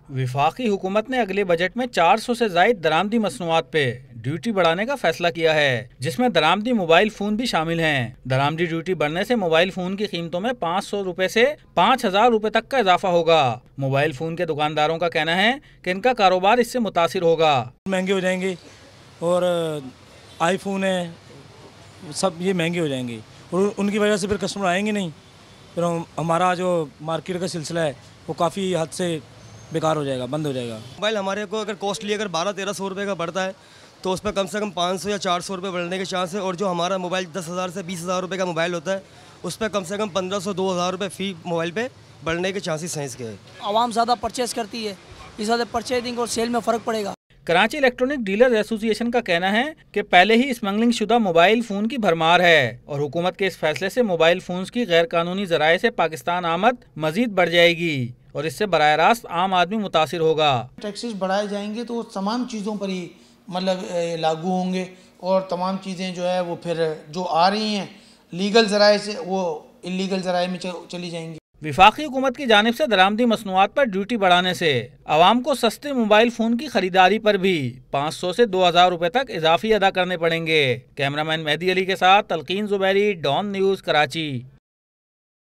विफाकी हुकूमत ने अगले बजट में 400 से ज़ायद दरामदी मसनूआत पे ड्यूटी बढ़ाने का फैसला किया है, जिसमें दरामदी मोबाइल फ़ोन भी शामिल हैं। दरामदी ड्यूटी बढ़ने से मोबाइल फ़ोन की कीमतों में 500 रुपए से 5000 रुपए तक का इजाफा होगा। मोबाइल फ़ोन के दुकानदारों का कहना है कि इनका कारोबार इससे मुतासिर होगा। महंगे हो जाएंगे और आईफोन है, सब ये महंगे हो जाएंगे और उनकी वजह से फिर कस्टमर आएंगे नहीं। फिर हमारा जो मार्केट का सिलसिला है वो काफ़ी हद से बेकार हो जाएगा, बंद हो जाएगा। मोबाइल हमारे को अगर कॉस्टली अगर 1200-1300 रुपये का बढ़ता है तो उस पर कम से कम 500 या 400 रुपये बढ़ने के चांस है। और जो हमारा मोबाइल 10,000 से 20,000 रुपये का मोबाइल होता है उस पर कम से कम 1500-2000 रुपये फ़ी मोबाइल पे बढ़ने के चांसेस हैं इसके। आवाम ज़्यादा परचेज़ करती है, इस ज़्यादा परचेजिंग और सेल में फ़र्क पड़ेगा। कराची इलेक्ट्रॉनिक डीलर्स एसोसिएशन का कहना है कि पहले ही स्मगलिंग शुदा मोबाइल फ़ोन की भरमार है और हुकूमत के इस फैसले से मोबाइल फ़ोन्स की गैर कानूनी ज़राए से पाकिस्तान आमद मजीद बढ़ जाएगी और इससे बराह रास्त आम आदमी मुतासिर होगा। टैक्सेस बढ़ाए जाएंगे तो तमाम चीज़ों पर ही मतलब लागू होंगे और तमाम चीज़ें जो है वो फिर जो आ रही हैं लीगल ज़राए से वो इलीगल ज़राए में चली जाएंगी। विफाकी हुकूमत की जानिब से दरामदी मसनूआत पर ड्यूटी बढ़ाने से आवाम को सस्ते मोबाइल फ़ोन की खरीदारी पर भी 500 से 2000 रुपए तक इजाफी अदा करने पड़ेंगे। कैमरामैन मेहदी अली के साथ तलकीन जुबैरी, डॉन न्यूज़, कराची।